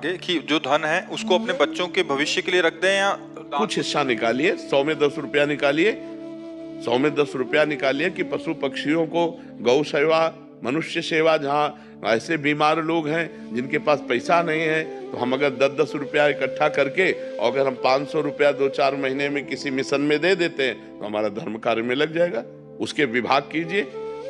आगे कि जो धन है उसको अपने बच्चों के भविष्य के लिए रख दें या कुछ हिस्सा निकालिए, 100 में 10 रुपया निकालिए, 100 में 10 रुपया निकालिए कि पशु पक्षियों को, गौ सेवा, मनुष्य सेवा, जहाँ ऐसे बीमार लोग हैं जिनके पास पैसा नहीं है, तो हम अगर 10-10 रुपया इकट्ठा करके और अगर हम 500 रुपया 2-4 महीने में किसी मिशन में दे देते हैं तो हमारा धर्म कार्य में लग जाएगा। उसके विभाग कीजिए।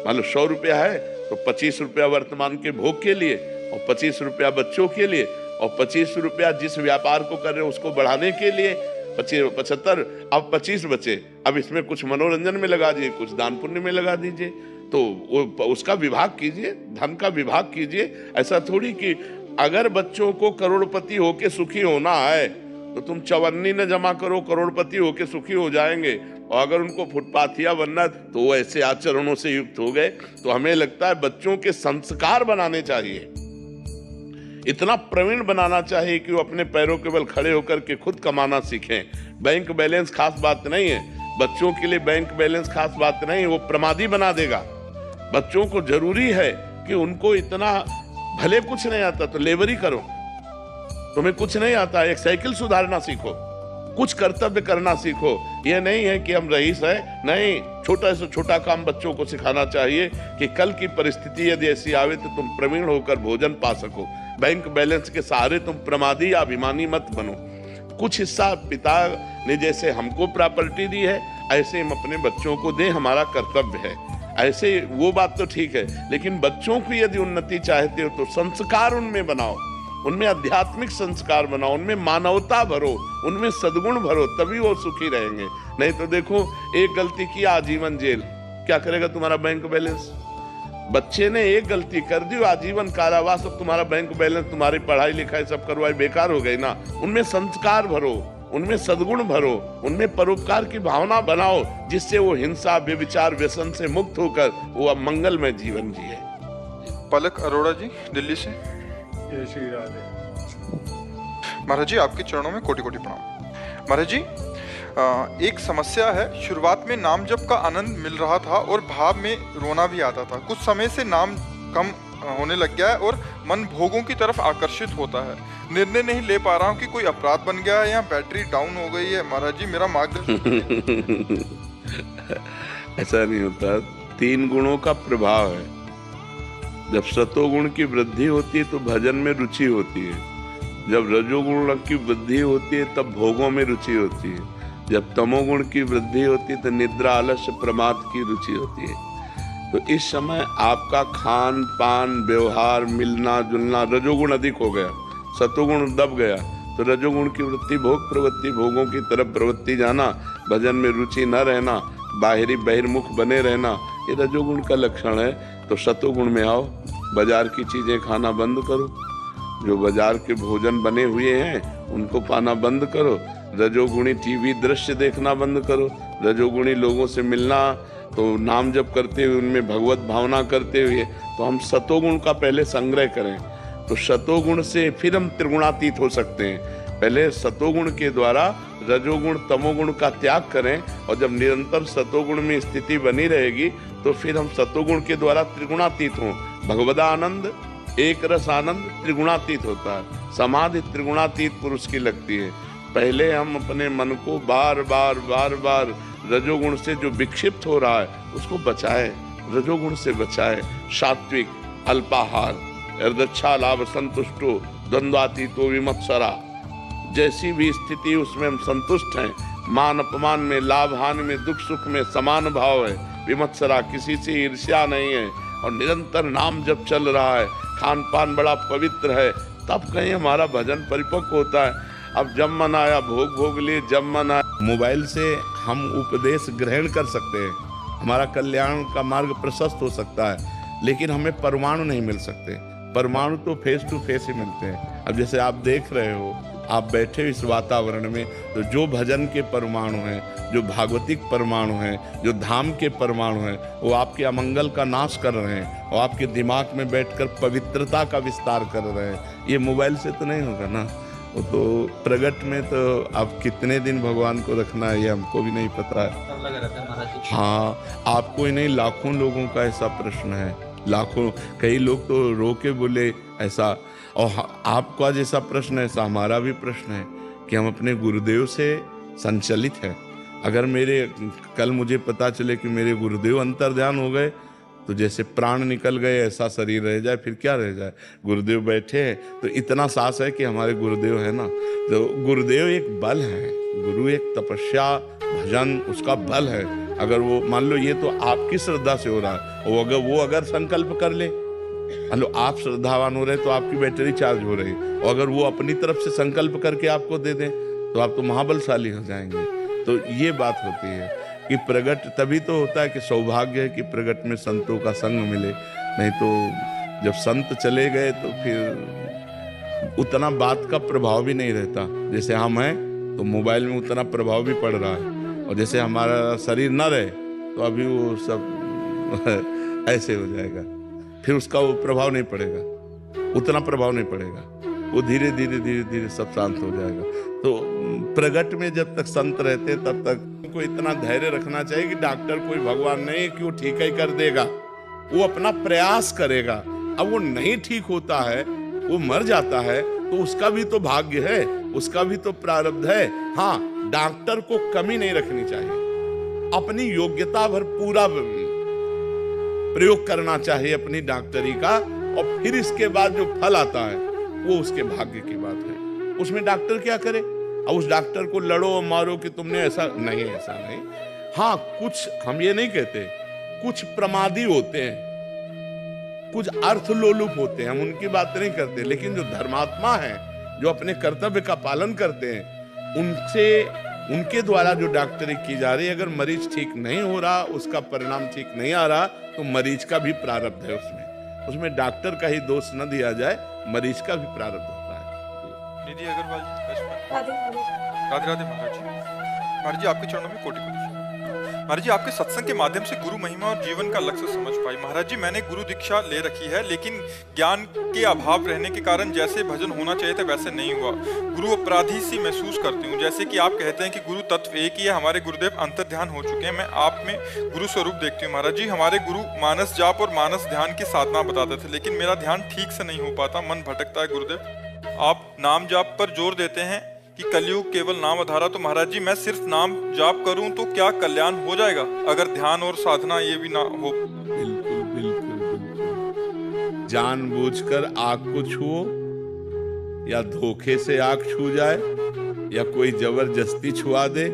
मान लो 100 रुपया है तो 25 रुपया वर्तमान के भोग के लिए और 25 रुपया बच्चों के लिए और 25 रुपया जिस व्यापार को कर रहे हैं उसको बढ़ाने के लिए, 75, अब 25 बचे, अब इसमें कुछ मनोरंजन में लगा दीजिए, कुछ दान पुण्य में लगा दीजिए। तो वो उसका विभाग कीजिए, धन का विभाग कीजिए। ऐसा थोड़ी कि अगर बच्चों को करोड़पति होके सुखी होना है तो तुम चवन्नी न जमा करो, करोड़पति होके सुखी हो जाएंगे। और अगर उनको फुटपाथिया बनना तो वो ऐसे आचरणों से युक्त हो गए। तो हमें लगता है बच्चों के संस्कार बनाने चाहिए, इतना प्रवीण बनाना चाहिए कि वो अपने पैरों के बल खड़े होकर के खुद कमाना सीखें। बैंक बैलेंस खास बात नहीं है, बच्चों के लिए बैंक बैलेंस खास बात नहीं, वो प्रमादी बना देगा। बच्चों को जरूरी है कि उनको इतना, भले कुछ नहीं आता तो लेबरी करो, तुम्हें कुछ नहीं आता एक साइकिल सुधारना सीखो, कुछ कर्तव्य करना सीखो। यह नहीं है कि हम रईस है, नहीं, छोटा से छोटा काम बच्चों को सिखाना चाहिए कि कल की परिस्थिति यदि ऐसी आवे तो तुम प्रवीण होकर भोजन पा सको। बैंक बैलेंस के सहारे तुम प्रमादी या अभिमानी मत बनो। कुछ हिस्सा पिता ने जैसे हमको प्रॉपर्टी दी है ऐसे हम अपने बच्चों को दें, हमारा कर्तव्य है। ऐसे वो बात तो ठीक है, लेकिन बच्चों की यदि उन्नति चाहते हो तो संस्कार उनमें बनाओ, उनमें आध्यात्मिक संस्कार बनाओ, उनमें मानवता भरो, उनमें सद्गुण भरो, तभी वो सुखी रहेंगे। नहीं तो देखो, एक गलती की आजीवन जेल, क्या करेगा तुम्हारा बैंक बैलेंस? बच्चे ने एक गलती कर दी, आजीवन कारावास, अब तुम्हारा बैंक बैलेंस, तुम्हारी पढ़ाई लिखाई सब करवाई बेकार हो गई ना। उनमें संस्कार भरो, उनमें सद्गुण भरो, उनमें परोपकार की भावना बनाओ, जिससे वो हिंसा, व्यभिचार, व्यसन से मुक्त होकर वो अब मंगलमय जीवन जिए। पलक अरोड़ा जी, दिल्ली से। जय श्री राधे। महाराज जी, आपके चरणों में कोटि कोटि प्रणाम। महाराज जी, एक समस्या है। शुरुआत में नाम जप का आनंद मिल रहा था और भाव में रोना भी आता था। कुछ समय से नाम कम होने लग गया है और मन भोगों की तरफ आकर्षित होता है। निर्णय नहीं ले पा रहा हूँ कि कोई अपराध बन गया है या बैटरी डाउन हो गई है। महाराज जी, मेरा मार्गदर्शन। ऐसा नहीं होता, 3 गुणों का प्रभाव है। जब सतोगुण की वृद्धि होती है तो भजन में रुचि होती है, जब रजोगुण की वृद्धि होती है तब भोगों में रुचि होती है, जब तमोगुण की वृद्धि होती है तो निद्रा, आलस्य, प्रमाद की रुचि होती है। तो इस समय आपका खान पान, व्यवहार, मिलना जुलना, रजोगुण अधिक हो गया, सतोगुण दब गया, तो रजोगुण की वृत्ति भोग प्रवृत्ति, भोगों की तरफ प्रवृत्ति जाना, भजन में रुचि न रहना, बाहरी बहिर्मुख बने रहना, ये रजोगुण का लक्षण है। तो सतोगुण में आओ, बाजार की चीजें खाना बंद करो, जो बाजार के भोजन बने हुए हैं उनको पाना बंद करो, रजोगुणी टीवी दृश्य देखना बंद करो, रजोगुणी लोगों से मिलना, तो नाम जप करते हुए उनमें भगवत भावना करते हुए, तो हम सतोगुण का पहले संग्रह करें, तो सतोगुण से फिर हम त्रिगुणातीत हो सकते हैं। पहले सतोगुण के द्वारा रजोगुण तमोगुण का त्याग करें, और जब निरंतर सतोगुण में स्थिति बनी रहेगी तो फिर हम सतोगुण के द्वारा त्रिगुणातीत हों। भगवदा आनंद, एक रस आनंद त्रिगुणातीत होता है। समाधि त्रिगुणातीत पुरुष की लगती है। पहले हम अपने मन को बार बार रजोगुण से जो विक्षिप्त हो रहा है उसको बचाए, रजोगुण से बचाए। सात्विक, अल्पाहार, अर्धच्छा लाभ संतुष्टो, द्वंद्वातीतो विमत्सरा, जैसी भी स्थिति उसमें हम संतुष्ट हैं। मान अपमान में, लाभ हानि में, दुख सुख में समान भाव है। विमत्सरा, किसी से ईर्ष्या नहीं है, और निरंतर नाम जब चल रहा है, खान पान बड़ा पवित्र है, तब कहीं हमारा भजन परिपक्व होता है। अब जब मन आया भोग भोग लिए, जब मन आया। मोबाइल से हम उपदेश ग्रहण कर सकते हैं, हमारा कल्याण का मार्ग प्रशस्त हो सकता है, लेकिन हमें परमाणु नहीं मिल सकते। परमाणु तो फेस टू फेस ही मिलते हैं। अब जैसे आप देख रहे हो, आप बैठे इस वातावरण में, तो जो भजन के परमाणु हैं, जो भागवतिक परमाणु हैं, जो धाम के परमाणु हैं, वो आपके अमंगल का नाश कर रहे हैं और आपके दिमाग में बैठकर पवित्रता का विस्तार कर रहे हैं। ये मोबाइल से तो नहीं होगा ना। वो तो प्रगट में तो अब कितने दिन भगवान को रखना है ये हमको भी नहीं पता है। हाँ, आपको ही नहीं, लाखों लोगों का ऐसा प्रश्न है। लाखों, कई लोग तो रो के बोले ऐसा। और आपका जैसा प्रश्न है ऐसा हमारा भी प्रश्न है कि हम अपने गुरुदेव से संचलित हैं। अगर कल मुझे पता चले कि मेरे गुरुदेव अंतर्ध्यान हो गए तो जैसे प्राण निकल गए ऐसा शरीर रह जाए, फिर क्या रह जाए। गुरुदेव बैठे हैं तो इतना साहस है कि हमारे गुरुदेव है ना, तो गुरुदेव एक बल है, गुरु एक तपस्या भजन उसका बल है। अगर वो मान लो ये तो आपकी श्रद्धा से हो रहा है, और अगर वो संकल्प कर ले, मान लो आप श्रद्धावान हो रहे तो आपकी बैटरी चार्ज हो रही, और अगर वो अपनी तरफ से संकल्प करके आपको दे दें तो आप तो महाबलशाली हो जाएंगे। तो ये बात होती है कि प्रगट तभी तो होता है कि सौभाग्य है कि प्रगट में संतों का संग मिले, नहीं तो जब संत चले गए तो फिर उतना बात का प्रभाव भी नहीं रहता। जैसे हम हैं तो मोबाइल में उतना प्रभाव भी पड़ रहा है, और जैसे हमारा शरीर न रहे तो अभी वो सब ऐसे हो जाएगा, फिर उसका वो प्रभाव नहीं पड़ेगा, उतना प्रभाव नहीं पड़ेगा, वो धीरे धीरे धीरे धीरे सब शांत हो जाएगा। तो प्रगट में जब तक संत रहते तब तक को इतना धैर्य रखना चाहिए कि डॉक्टर कोई भगवान नहीं कि वो ठीक ही कर देगा, वो अपना प्रयास करेगा। अब वो नहीं ठीक होता है, वो मर जाता है, तो उसका भी तो भाग्य है, उसका भी तो प्रारब्ध है। हाँ, डॉक्टर को कमी नहीं रखनी चाहिए, अपनी योग्यता भर पूरा प्रयोग करना चाहिए अपनी डॉक्टरी का, और फिर इसके बाद जो फल आता है वो उसके भाग्य की बात है। उसमें डॉक्टर क्या करे? अब उस डॉक्टर को लड़ो और मारो कि तुमने ऐसा नहीं, ऐसा नहीं। हाँ, कुछ हम ये नहीं कहते, कुछ प्रमादी होते हैं, कुछ अर्थलोलुप होते हैं, हम उनकी बात नहीं करते, लेकिन जो धर्मात्मा है, जो अपने कर्तव्य का पालन करते हैं, उनके द्वारा जो डॉक्टरी की जा रही है, अगर मरीज ठीक नहीं हो रहा, उसका परिणाम ठीक नहीं आ रहा, तो मरीज का भी प्रारब्ध है उसमें डॉक्टर का ही दोष न दिया जाए, मरीज का भी प्रारब्ध होता है। निधि अग्रवाल जी, राधे राधे राधे महाराज जी। महाराज जी आपके चरणों में कोटि कोटि महाराज जी, आपके सत्संग के माध्यम से गुरु महिमा और जीवन का लक्ष्य समझ पाई। महाराज जी, मैंने गुरु दीक्षा ले रखी है, लेकिन ज्ञान के अभाव रहने के कारण जैसे भजन होना चाहिए था वैसे नहीं हुआ। गुरु अपराधी सी महसूस करती हूँ। जैसे कि आप कहते हैं कि गुरु तत्व एक ही है, हमारे गुरुदेव अंतर्ध्यान हो चुके हैं, मैं आप में गुरु स्वरूप देखती हूँ। महाराज जी, हमारे गुरु मानस जाप और मानस ध्यान की साधना बताते थे, लेकिन मेरा ध्यान ठीक से नहीं हो पाता, मन भटकता है। गुरुदेव, आप नाम जाप पर जोर देते हैं कि कलयुग केवल नाम आधारा, तो महाराज जी मैं सिर्फ नाम जाप करूं तो क्या कल्याण हो जाएगा, अगर ध्यान और साधना ये भी ना हो? बिल्कुल बिल्कुल बिल्कुल। जानबूझकर आग को छुओ या धोखे से आग छू जाए या कोई जबरदस्ती छुआ दे,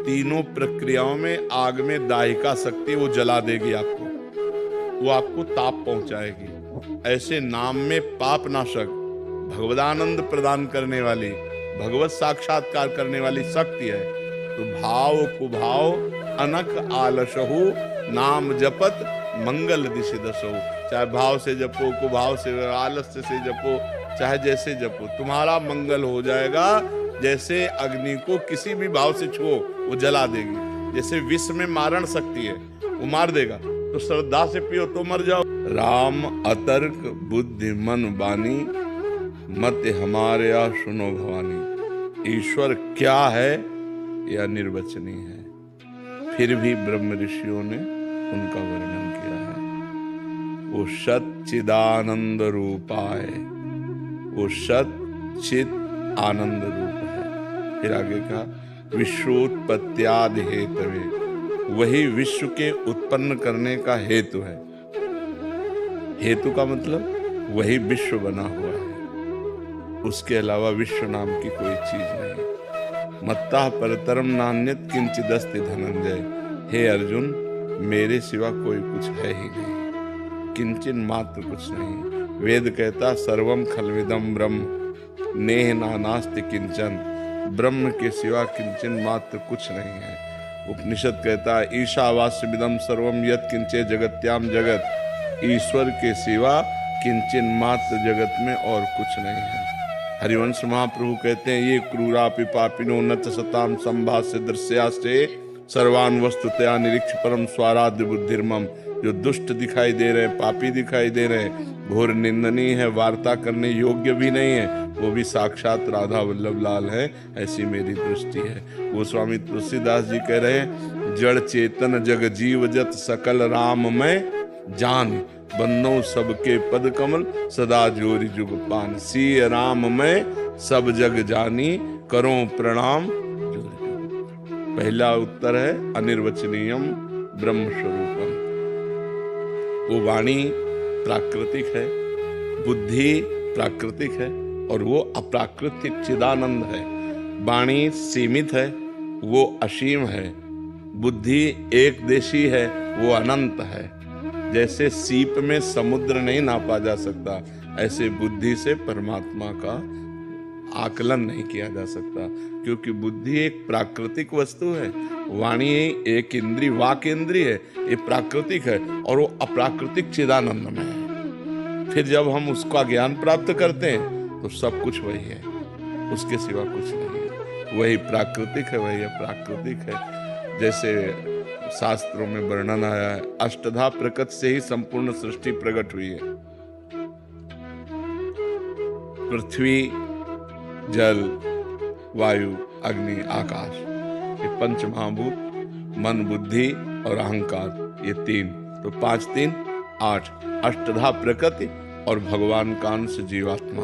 तीनों प्रक्रियाओं में आग में दाहिका शक्ति वो जला देगी आपको, वो आपको ताप पहुंचाएगी। ऐसे नाम में पाप नाशक, भगवदानंद प्रदान करने वाली, भगवत साक्षात्कार करने वाली शक्ति है। तो भाव कुभाव अनक आलसहु, नाम जपत मंगल दिशि दसहु। चाहे भाव से जपो, कुभाव से, आलस्य से जपो, चाहे जैसे जपो, तुम्हारा मंगल हो जाएगा। जैसे अग्नि को किसी भी भाव से छुओ वो जला देगी, जैसे विष में मारण शक्ति है, वो मार देगा। तो श्रद्धा से पियो तो मर जाओ। राम अतर्क बुद्धि मन बानी, मत हमारे या सुनो भवानी। ईश्वर क्या है या निर्वचनीय है, फिर भी ब्रह्म ऋषियों ने उनका वर्णन किया है। वो सच्चिदानंद रूपाय, वो सच्चित आनंद रूप है। फिर आगे कहा विश्वोत्पत्त्यादि हेतवे, वही विश्व के उत्पन्न करने का हेतु है। हेतु का मतलब वही विश्व बना हुआ है, उसके अलावा विश्व नाम की कोई चीज नहीं। मत्ता परतरम नान्यत किंचिदस्ति धनंजय। हे अर्जुन, मेरे सिवा कोई कुछ है ही नहीं, किंचन मात्र कुछ नहीं। वेद कहता सर्वम खलविदम ब्रह्म, नेह नानास्ति किंचन। ब्रह्म के सिवा किंचन मात्र कुछ नहीं है। उपनिषद कहता ईशावास्यमिदं सर्वम यत् किंचे जगत्याम जगत। ईश्वर के सिवा किंचन मात्र जगत में और कुछ नहीं है। हरिवंश महाप्रभु कहते हैं ये क्रूरापि पापिनो न च सताम संभाष्य दृश्यास्ते सर्वान वस्तुतया निरीक्ष परम स्वाराध्य बुद्धिर्मम। जो दुष्ट दिखाई दे रहे, पापी दिखाई दे रहे, घोर निंदनीय है, वार्ता करने योग्य भी नहीं है, वो भी साक्षात राधा वल्लभ लाल है, ऐसी मेरी दृष्टि है। वो स्वामी तुलसीदास जी कह रहे हैं जड़ चेतन जग जीव जत सकल राम में जान। बंदो सबके पद कमल, सदा जोरि जुग पान। सिय राम मैं सब जग जानी, करो प्रणाम जोरि जुग। पहला उत्तर है अनिर्वचनीयम ब्रह्म स्वरूपम। वो वाणी प्राकृतिक है, बुद्धि प्राकृतिक है, और वो अप्राकृतिक चिदानंद है। वाणी सीमित है, वो असीम है। बुद्धि एक देशी है, वो अनंत है। जैसे सीप में समुद्र नहीं नापा जा सकता, ऐसे बुद्धि से परमात्मा का आकलन नहीं किया जा सकता, क्योंकि बुद्धि एक प्राकृतिक वस्तु है। वाणी एक इंद्रिय, वाक इंद्रिय है, ये प्राकृतिक है, और वो अप्राकृतिक चिदानंद में है। फिर जब हम उसका ज्ञान प्राप्त करते हैं तो सब कुछ वही है, उसके सिवा कुछ नहीं है। वही प्राकृतिक है, वही अप्राकृतिक है। जैसे शास्त्रों में वर्णन आया है, अष्टधा प्रकृति से ही संपूर्ण सृष्टि प्रकट हुई है। पृथ्वी, जल, वायु, अग्नि, आकाश, ये पंच महाभूत, मन, बुद्धि और अहंकार, ये तीन। तो 5 3 8, अष्टधा प्रकृति और भगवान का अंश जीवात्मा,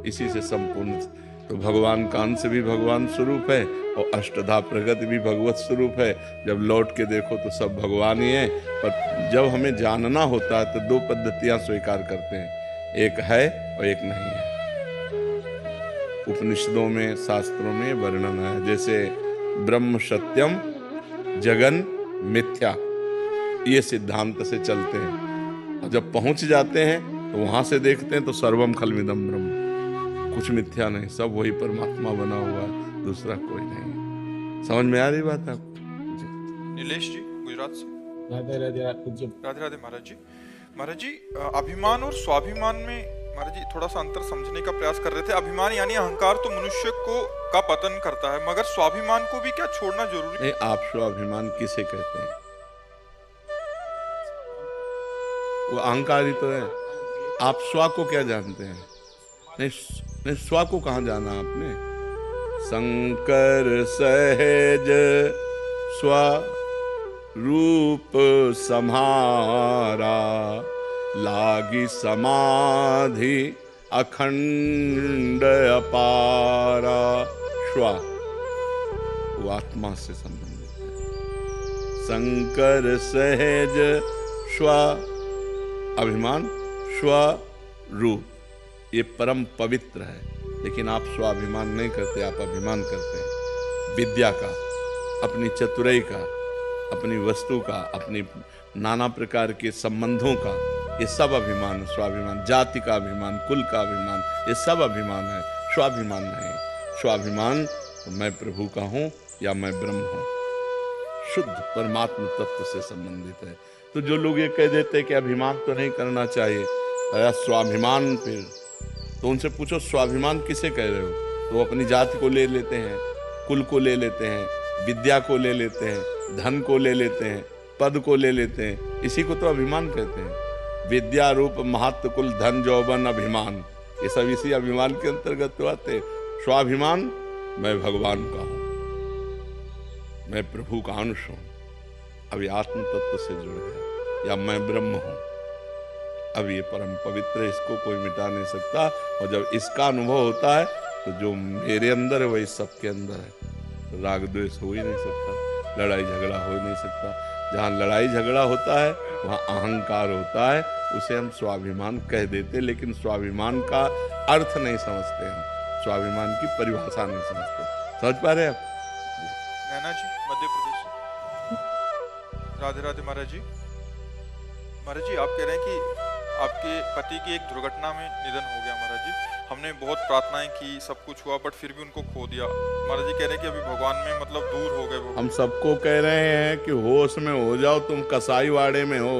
इसी से संपूर्ण। तो भगवान का अंश भी भगवान स्वरूप है, और अष्टधा प्रकृति भी भगवत स्वरूप है। जब लौट के देखो तो सब भगवान ही है। पर जब हमें जानना होता है तो 2 पद्धतियां स्वीकार करते हैं, एक है और एक नहीं है। उपनिषदों में, शास्त्रों में वर्णन है, जैसे ब्रह्म सत्यम जगन मिथ्या, ये सिद्धांत से चलते हैं। और जब पहुंच जाते हैं तो वहां से देखते हैं तो सर्वम खलमिदम ब्रह्म, कुछ मिथ्या नहीं, सब वही परमात्मा बना हुआ है, दूसरा कोई नहीं। समझ में आ रही बात आपको? नीलेश जी गुजरात से। राधे राधे राधे राधे महाराज जी। महाराज जी, अभिमान और स्वाभिमान में महाराज जी थोड़ा सा अंतर समझने का प्रयास कर रहे थे। अभिमान यानी अहंकार तो मनुष्य को का पतन करता है, मगर स्वाभिमान को भी क्या छोड़ना जरूरी है? आप स्वाभिमान किसे कहते हैं? वो अहंकार ही तो है। आप स्व को क्या जानते हैं? नहीं, स्व को कहाँ जाना आपने? शंकर सहज स्व रूप सम्हारा, लागी समाधि अखंड अपारा। स्व वो आत्मा से संबंधित है। शंकर सहज स्व अभिमान, स्व रूप, ये परम पवित्र है। लेकिन आप स्वाभिमान नहीं करते, आप अभिमान करते हैं विद्या का, अपनी चतुराई का, अपनी वस्तु का, अपनी नाना प्रकार के संबंधों का, ये सब अभिमान, स्वाभिमान। जाति का अभिमान, कुल का अभिमान, ये सब अभिमान है, स्वाभिमान नहीं। स्वाभिमान तो मैं प्रभु का हूँ या मैं ब्रह्म हूँ, शुद्ध परमात्म तत्व से संबंधित है। तो जो लोग ये कह देते हैं कि अभिमान तो नहीं करना चाहिए, अरे स्वाभिमान, फिर तो उनसे पूछो स्वाभिमान किसे कह रहे हो? तो वो अपनी जाति को ले लेते हैं, कुल को ले लेते हैं, विद्या को ले लेते हैं, धन को ले लेते हैं, पद को ले लेते हैं, इसी को तो अभिमान कहते हैं। विद्या रूप महत्व कुल धन जौबन अभिमान, ये सब इसी अभिमान के अंतर्गत तो आते। स्वाभिमान, मैं भगवान का हूँ, मैं प्रभु का अंश हूँ, अभी आत्म तत्व से जुड़ गया, या मैं ब्रह्म हूँ, अब ये परम पवित्र है, इसको कोई मिटा नहीं सकता। और जब इसका अनुभव होता है तो जो मेरे अंदर है वही सबके अंदर है। तो राग द्वेष हो ही नहीं सकता, लड़ाई झगड़ा हो ही नहीं सकता। जहाँ लड़ाई झगड़ा होता है वहाँ अहंकार होता है, उसे हम स्वाभिमान कह देते, लेकिन स्वाभिमान का अर्थ नहीं समझते हम, स्वाभिमान की परिभाषा नहीं समझते। समझ पा रहे हैं आप? नैना जी मध्य प्रदेश से। राधे राधे महाराज जी। महाराज जी, आप कह रहे हैं कि आपके पति की एक दुर्घटना में निधन हो गया। महाराज जी, हमने बहुत प्रार्थनाएं की, सब कुछ हुआ, बट फिर भी उनको खो दिया। महाराज जी कह रहे हैं कि अभी भगवान में मतलब दूर हो गए वो। हम सबको कह रहे हैं कि होश में हो जाओ, तुम कसाई वाड़े में हो।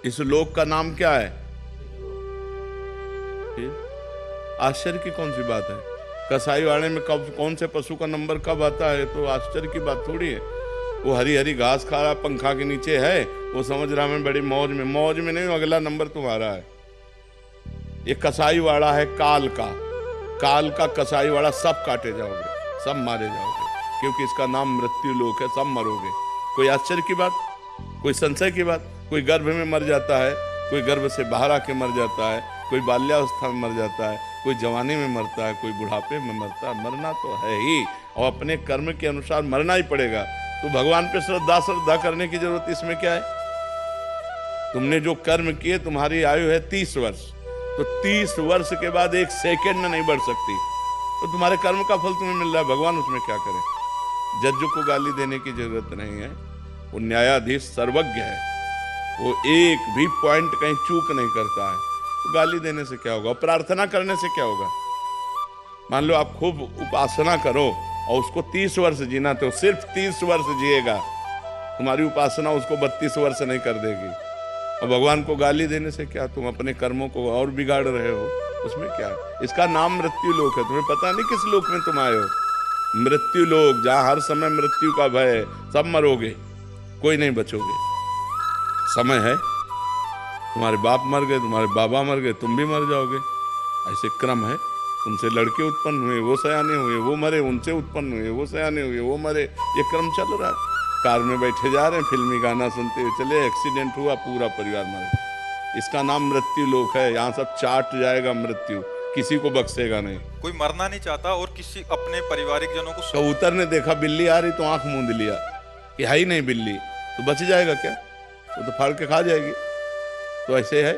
इस लोक का नाम क्या है? आश्चर्य की कौन सी बात है? कसाई वाड़े में कब, कौन से पशु का नंबर कब आता है, तो आश्चर्य की बात थोड़ी है। वो हरी हरी घास खा रहा, पंखा के नीचे है, वो समझ रहा मैं बड़ी मौज में। मौज में नहीं, अगला नंबर तुम्हारा है। ये कसाई वाड़ा है काल का, काल का कसाई वाड़ा। सब काटे जाओगे, सब मारे जाओगे, क्योंकि इसका नाम मृत्यु लोक है, सब मरोगे। कोई आश्चर्य की बात, कोई संशय की बात? कोई गर्भ में मर जाता है कोई गर्भ से बाहर आके मर जाता है, कोई बाल्यावस्था में मर जाता है, कोई जवानी में मरता है, कोई बुढ़ापे में मरता है। मरना तो है ही, और अपने कर्म के अनुसार मरना ही पड़ेगा। तो भगवान पे श्रद्धा करने की जरूरत इसमें क्या है? तुमने जो कर्म किए, तुम्हारी आयु है 30 वर्ष, तो 30 वर्ष के बाद 1 सेकेंड में नहीं बढ़ सकती, तो तुम्हारे कर्म का फल तुम्हें मिल रहा है, भगवान उसमें क्या करें? जज को गाली देने की जरूरत नहीं है, वो न्यायाधीश सर्वज्ञ है, वो एक भी पॉइंट कहीं चूक नहीं करता है। तो गाली देने से क्या होगा? प्रार्थना करने से क्या होगा? मान लो आप खूब उपासना करो और उसको 30 वर्ष जीना, तो सिर्फ 30 वर्ष जिएगा, तुम्हारी उपासना उसको 32 वर्ष नहीं कर देगी। और भगवान को गाली देने से क्या? तुम अपने कर्मों को और बिगाड़ रहे हो, उसमें क्या है? इसका नाम मृत्यु लोक है। तुम्हें पता नहीं किस लोक में तुम आए हो? मृत्यु लोक, जहां हर समय मृत्यु का भय है, सब मरोगे, कोई नहीं बचोगे। समय है, तुम्हारे बाप मर गए, तुम्हारे बाबा मर गए, तुम भी मर जाओगे, ऐसे क्रम है। तुमसे लड़के उत्पन्न हुए, वो सयाने हुए, वो मरे, उनसे उत्पन्न हुए, वो सयाने हुए, वो मरे, ये क्रम चल रहा है। कार में बैठे जा रहे हैं, फिल्मी गाना सुनते हुए चले, एक्सीडेंट हुआ, पूरा परिवार मर गया। इसका नाम मृत्यु लोक है। यहाँ सब चाट जाएगा मृत्यु, किसी को बख्शेगा नहीं। कोई मरना नहीं चाहता और किसी अपने पारिवारिक जनों को कबूतर ने देखा बिल्ली आ रही तो आंख मूंद लिया कि है ही नहीं बिल्ली, तो बच जाएगा क्या? वो तो फाड़ के खा जाएगी। तो ऐसे है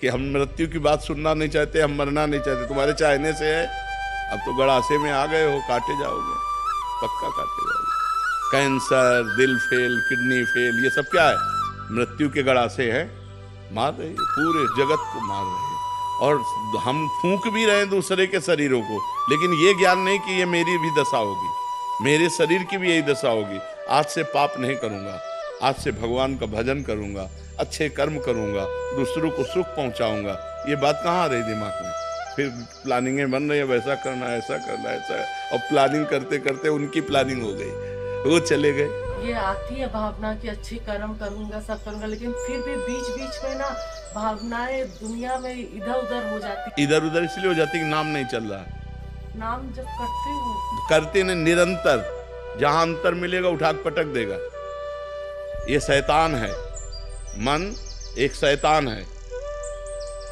कि हम मृत्यु की बात सुनना नहीं चाहते, हम मरना नहीं चाहते। तुम्हारे चाहने से है, अब तो गड़ासे में आ गए हो, काटे जाओगे, पक्का काटे जाओगे। कैंसर, दिल फेल, किडनी फेल, ये सब क्या है? मृत्यु के गड़ासे हैं, मार रहे हैं, पूरे जगत को मार रहे हैं। और हम फूंक भी रहे हैं दूसरे के शरीरों को, लेकिन ये ज्ञान नहीं कि ये मेरी भी दशा होगी, मेरे शरीर की भी यही दशा होगी। आज से पाप नहीं करूंगा, आज से भगवान का भजन करूंगा, अच्छे कर्म करूंगा, दूसरों को सुख पहुंचाऊंगा। ये बात कहाँ आ रही दिमाग में? फिर प्लानिंगें बन रही है, वैसा करना, ऐसा करना, ऐसा, और प्लानिंग करते करते उनकी प्लानिंग हो गई, वो चले गए। ये आती है भावना कि अच्छे कर्म करूंगा, सब करूंगा, लेकिन फिर भी बीच बीच में ना भावनाएं दुनिया में इधर उधर हो जाती। इधर उधर इसलिए हो जाती कि नाम नहीं चल रहा। नाम जब करते ने निरंतर, जहां अंतर मिलेगा उठा के पटक देगा। ये शैतान है, मन एक शैतान है,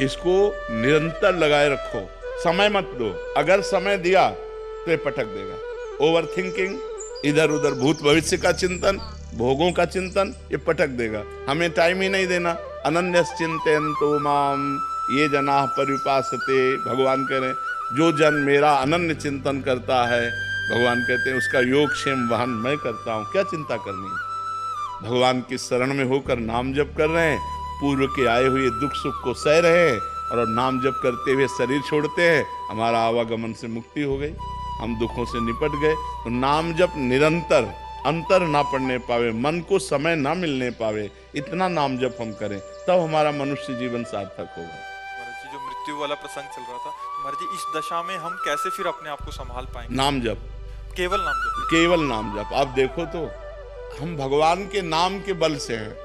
इसको निरंतर लगाए रखो, समय मत दो। अगर समय दिया तो ये पटक देगा। ओवर थिंकिंग, इधर उधर भूत भविष्य का चिंतन, भोगों का चिंतन, ये पटक देगा। हमें टाइम ही नहीं देना। अनन्यस चिंतयन्तो माम ये जनाः पर्युपासते, भगवान कह रहे हैं जो जन मेरा अनन्य चिंतन करता है, भगवान कहते हैं उसका योग क्षेम वहन मैं करता हूँ। क्या चिंता करनी है? भगवान की शरण में होकर नाम जप कर रहे हैं, पूर्व के आए हुए दुख सुख को सह रहे हैं, और नाम जप करते हुए शरीर छोड़ते हैं, हमारा आवागमन से मुक्ति हो गई, हम दुखों से निपट गए। तो नाम जप निरंतर, अंतर ना पड़ने पावे, मन को समय ना मिलने पावे, इतना नाम जप हम करें, तब हमारा मनुष्य जीवन सार्थक होगा। महाराज जी, जो मृत्यु वाला प्रसंग चल रहा था, महाराज जी, इस दशा में हम कैसे फिर अपने आप को संभाल पाएंगे? नाम जप, केवल नाम जप, केवल नाम जप। आप देखो तो हम भगवान के नाम के बल से हैं,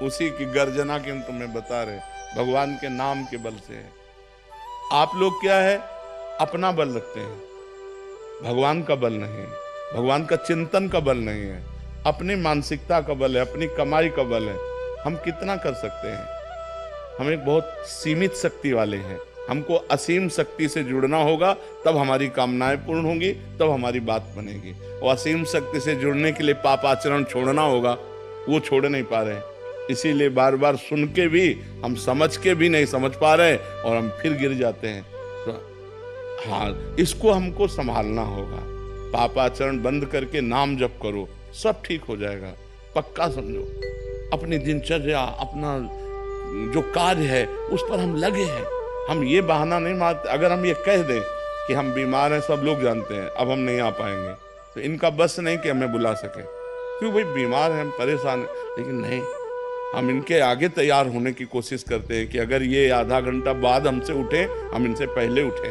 उसी की गर्जना की हम तुम्हें बता रहे, भगवान के नाम के बल से है। आप लोग क्या है? अपना बल रखते हैं, भगवान का बल नहीं है, भगवान का चिंतन का बल नहीं है, अपनी मानसिकता का बल है, अपनी कमाई का बल है। हम कितना कर सकते हैं? हम एक बहुत सीमित शक्ति वाले हैं, हमको असीम शक्ति से जुड़ना होगा, तब हमारी कामनाएं पूर्ण होंगी, तब हमारी बात बनेगी। और असीम शक्ति से जुड़ने के लिए पाप आचरण छोड़ना होगा, वो छोड़ नहीं पा रहे हैं। इसीलिए बार बार सुन के भी हम समझ के भी नहीं समझ पा रहे और हम फिर गिर जाते हैं। तो हाँ, इसको हमको संभालना होगा। पापाचरण बंद करके नाम जप करो, सब ठीक हो जाएगा, पक्का समझो। अपनी दिनचर्या, अपना जो कार्य है उस पर हम लगे हैं। हम ये बहाना नहीं मारते। अगर हम ये कह दें कि हम बीमार हैं, सब लोग जानते हैं, अब हम नहीं आ पाएंगे, तो इनका बस नहीं कि हमें बुला सके, क्यों भाई बीमार हैं, हम परेशान हैं। लेकिन नहीं, हम इनके आगे तैयार होने की कोशिश करते हैं कि अगर ये आधा घंटा बाद हमसे उठे, हम इनसे पहले उठें।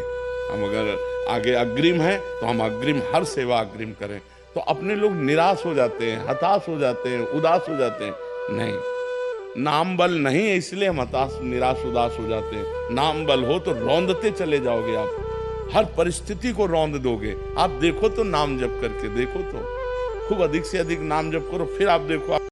हम अगर आगे अग्रिम है तो हम अग्रिम, हर सेवा अग्रिम करें। तो अपने लोग निराश हो जाते हैं, हताश हो जाते हैं, उदास हो जाते हैं। नहीं, नाम बल नहीं है, इसलिए हम हताश, निराश, उदास हो जाते हैं। नाम बल हो तो रौंदते चले जाओगे, आप हर परिस्थिति को रौंद दोगे। आप देखो तो, नाम जप करके देखो तो, खूब अधिक से अधिक नाम जप करो, फिर आप देखो